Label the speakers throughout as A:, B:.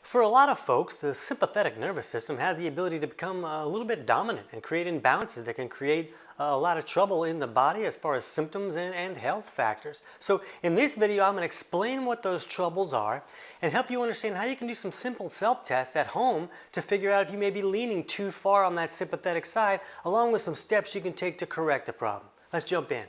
A: For a lot of folks, the sympathetic nervous system has the ability to become a little bit dominant and create imbalances that can create a lot of trouble in the body as far as symptoms and health factors. So in this video, I'm going to explain what those troubles are and help you understand how you can do some simple self-tests at home to figure out if you may be leaning too far on that sympathetic side, along with some steps you can take to correct the problem. Let's jump in.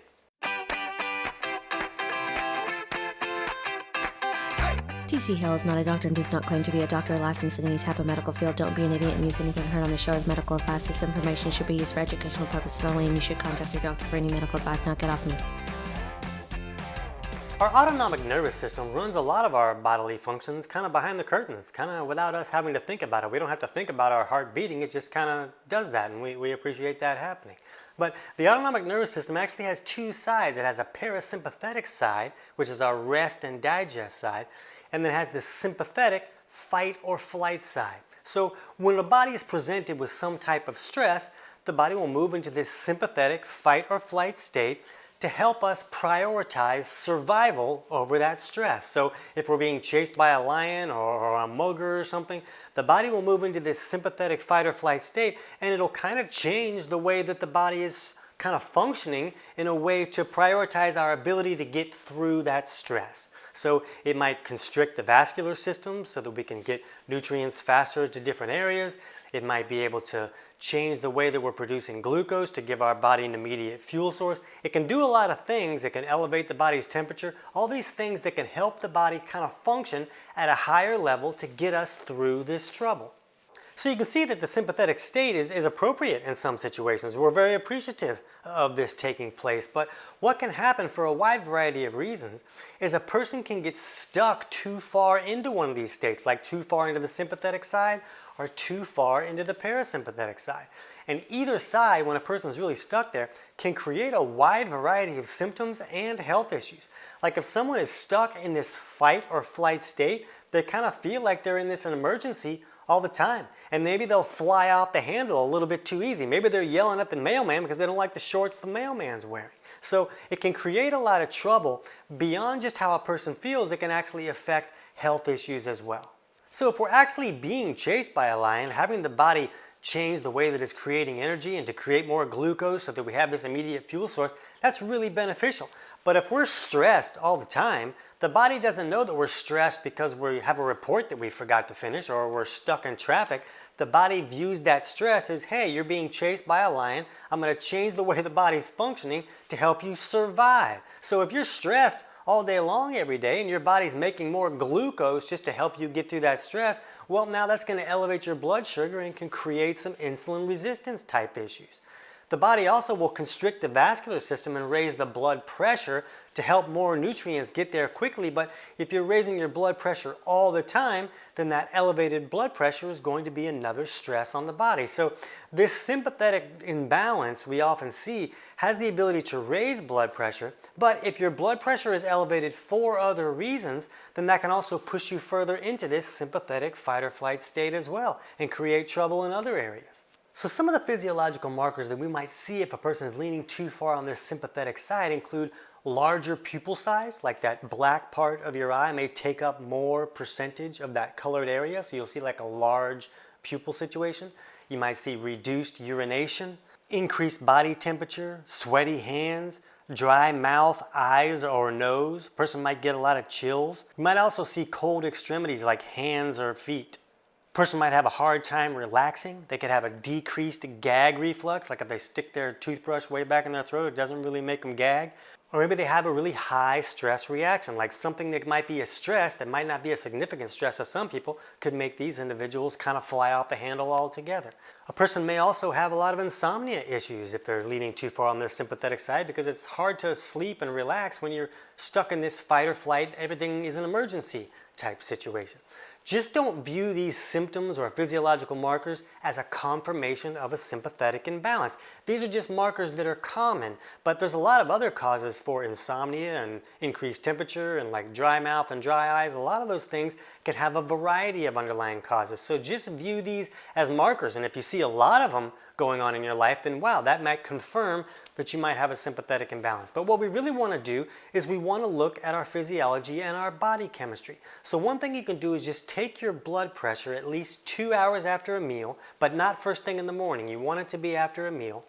B: TC Hale is not a doctor and does not claim to be a doctor or licensed in any type of medical field. Don't be an idiot and use anything heard on the show as medical advice. This information should be used for educational purposes only, and you should contact your doctor for any medical advice. Now get off me.
A: Our autonomic nervous system runs a lot of our bodily functions kind of behind the curtains, kind of without us having to think about it. We don't have to think about our heart beating, it just kind of does that, and we appreciate that happening. But the autonomic nervous system actually has two sides. It has a parasympathetic side, which is our rest and digest side, and then has the sympathetic fight or flight side. So when the body is presented with some type of stress, the body will move into this sympathetic fight or flight state to help us prioritize survival over that stress. So if we're being chased by a lion or a mugger or something, the body will move into this sympathetic fight or flight state, and it'll kind of change the way that the body is kind of functioning in a way to prioritize our ability to get through that stress. So it might constrict the vascular system so that we can get nutrients faster to different areas. It might be able to change the way that we're producing glucose to give our body an immediate fuel source. It can do a lot of things. It can elevate the body's temperature. All these things that can help the body kind of function at a higher level to get us through this trouble. So you can see that the sympathetic state is appropriate in some situations. We're very appreciative of this taking place, but what can happen for a wide variety of reasons is a person can get stuck too far into one of these states, like too far into the sympathetic side or too far into the parasympathetic side. And either side, when a person is really stuck there, can create a wide variety of symptoms and health issues. Like if someone is stuck in this fight or flight state, they kind of feel like they're in this emergency all the time. And maybe they'll fly off the handle a little bit too easy. Maybe they're yelling at the mailman because they don't like the shorts the mailman's wearing. So it can create a lot of trouble beyond just how a person feels. It can actually affect health issues as well. So if we're actually being chased by a lion, having the body change the way that it's creating energy and to create more glucose so that we have this immediate fuel source, that's really beneficial. But if we're stressed all the time, the body doesn't know that we're stressed because we have a report that we forgot to finish or we're stuck in traffic. The body views that stress as, hey, you're being chased by a lion. I'm going to change the way the body's functioning to help you survive. So if you're stressed all day long every day and your body's making more glucose just to help you get through that stress, well, now that's going to elevate your blood sugar and can create some insulin resistance type issues. The body also will constrict the vascular system and raise the blood pressure to help more nutrients get there quickly. But if you're raising your blood pressure all the time, then that elevated blood pressure is going to be another stress on the body. So this sympathetic imbalance we often see has the ability to raise blood pressure. But if your blood pressure is elevated for other reasons, then that can also push you further into this sympathetic fight or flight state as well and create trouble in other areas. So some of the physiological markers that we might see if a person is leaning too far on this sympathetic side include larger pupil size, like that black part of your eye may take up more percentage of that colored area, so you'll see like a large pupil situation. You might see reduced urination, increased body temperature, sweaty hands, dry mouth, eyes, or nose. A person might get a lot of chills. You might also see cold extremities like hands or feet. Person might have a hard time relaxing. They could have a decreased gag reflex, like if they stick their toothbrush way back in their throat, it doesn't really make them gag. Or maybe they have a really high stress reaction, like something that might be a stress that might not be a significant stress to some people could make these individuals kind of fly off the handle altogether. A person may also have a lot of insomnia issues if they're leaning too far on the sympathetic side, because it's hard to sleep and relax when you're stuck in this fight or flight, everything is an emergency type situation. Just don't view these symptoms or physiological markers as a confirmation of a sympathetic imbalance. These are just markers that are common, but there's a lot of other causes for insomnia and increased temperature and like dry mouth and dry eyes. A lot of those things could have a variety of underlying causes. So just view these as markers, and if you see a lot of them going on in your life, then wow, that might confirm that you might have a sympathetic imbalance. But what we really want to do is we want to look at our physiology and our body chemistry. So one thing you can do is just take your blood pressure at least 2 hours after a meal, but not first thing in the morning. You want it to be after a meal.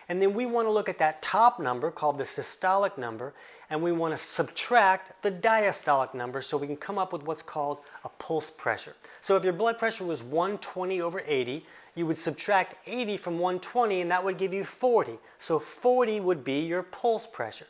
A: And then we want to look at that top number called the systolic number, and we want to subtract the diastolic number so we can come up with what's called a pulse pressure. So if your blood pressure was 120/80, you would subtract 80 from 120 and that would give you 40. So 40 would be your pulse pressure.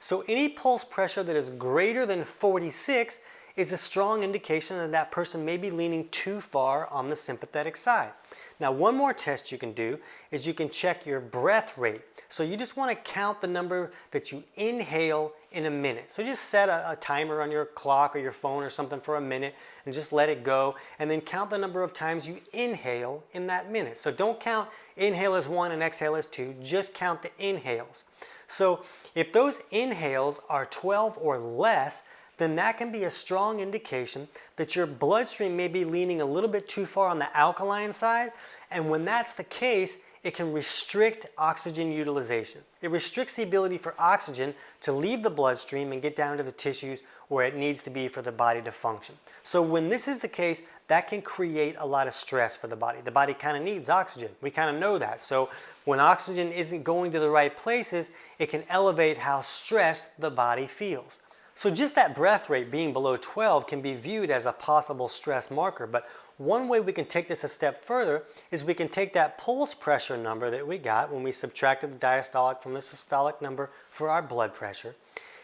A: So any pulse pressure that is greater than 46 is a strong indication that that person may be leaning too far on the sympathetic side. Now, one more test you can do is you can check your breath rate. So you just want to count the number that you inhale in a minute. So just set a timer on your clock or your phone or something for a minute and just let it go, and then count the number of times you inhale in that minute. So don't count inhale as 1 and exhale as 2, just count the inhales. So if those inhales are 12 or less, then that can be a strong indication that your bloodstream may be leaning a little bit too far on the alkaline side. And when that's the case, it can restrict oxygen utilization. It restricts the ability for oxygen to leave the bloodstream and get down to the tissues where it needs to be for the body to function. So when this is the case, that can create a lot of stress for the body. The body kind of needs oxygen. We kind of know that. So when oxygen isn't going to the right places, it can elevate how stressed the body feels. So just that breath rate being below 12 can be viewed as a possible stress marker, but one way we can take this a step further is we can take that pulse pressure number that we got when we subtracted the diastolic from the systolic number for our blood pressure,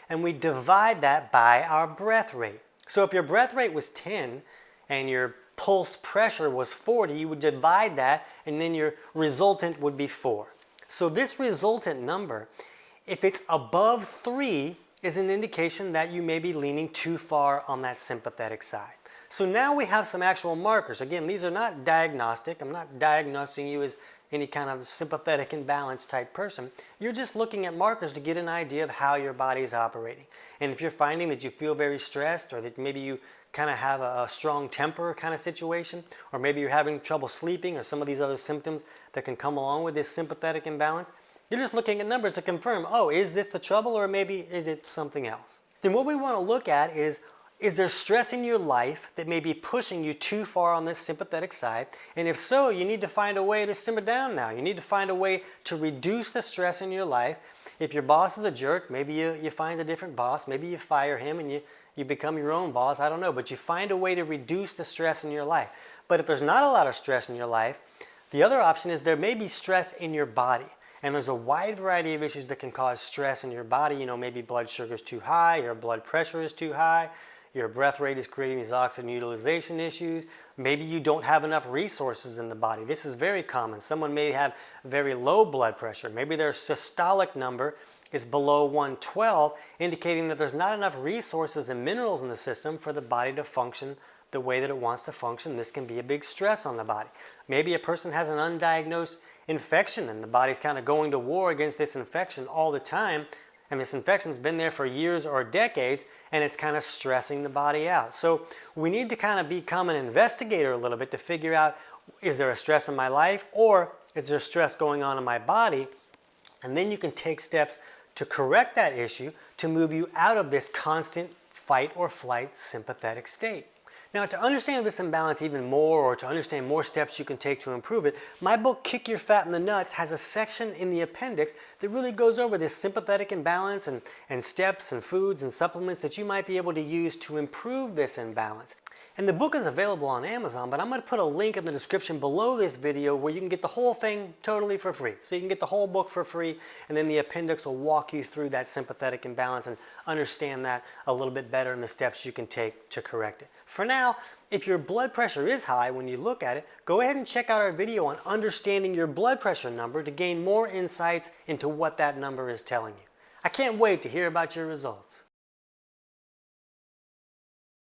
A: and we divide that by our breath rate. So if your breath rate was 10 and your pulse pressure was 40, you would divide that and then your resultant would be 4. So this resultant number, if it's above 3, is an indication that you may be leaning too far on that sympathetic side. So now we have some actual markers. Again, these are not diagnostic. I'm not diagnosing you as any kind of sympathetic imbalance type person. You're just looking at markers to get an idea of how your body is operating. And if you're finding that you feel very stressed, or that maybe you kind of have a strong temper kind of situation, or maybe you're having trouble sleeping, or some of these other symptoms that can come along with this sympathetic imbalance, you're just looking at numbers to confirm, oh, is this the trouble, or maybe is it something else? Then what we want to look at is there stress in your life that may be pushing you too far on this sympathetic side? And if so, you need to find a way to simmer down now. You need to find a way to reduce the stress in your life. If your boss is a jerk, maybe you find a different boss. Maybe you fire him and you become your own boss. I don't know, but you find a way to reduce the stress in your life. But if there's not a lot of stress in your life, the other option is there may be stress in your body. And there's a wide variety of issues that can cause stress in your body. You know, maybe blood sugar is too high, your blood pressure is too high, your breath rate is creating these oxygen utilization issues. Maybe you don't have enough resources in the body. This is very common. Someone may have very low blood pressure. Maybe their systolic number is below 112, indicating that there's not enough resources and minerals in the system for the body to function the way that it wants to function. This can be a big stress on the body. Maybe a person has an undiagnosed infection and the body's kind of going to war against this infection all the time, and this infection's been there for years or decades, and it's kind of stressing the body out. So we need to kind of become an investigator a little bit to figure out, is there a stress in my life, or is there stress going on in my body? And then you can take steps to correct that issue to move you out of this constant fight or flight sympathetic state. Now, to understand this imbalance even more, or to understand more steps you can take to improve it, my book, Kick Your Fat in the Nuts, has a section in the appendix that really goes over this sympathetic imbalance and steps and foods and supplements that you might be able to use to improve this imbalance. And the book is available on Amazon, but I'm going to put a link in the description below this video where you can get the whole thing totally for free. So you can get the whole book for free, and then the appendix will walk you through that sympathetic imbalance and understand that a little bit better and the steps you can take to correct it. For now, if your blood pressure is high when you look at it, go ahead and check out our video on understanding your blood pressure number to gain more insights into what that number is telling you. I can't wait to hear about your results.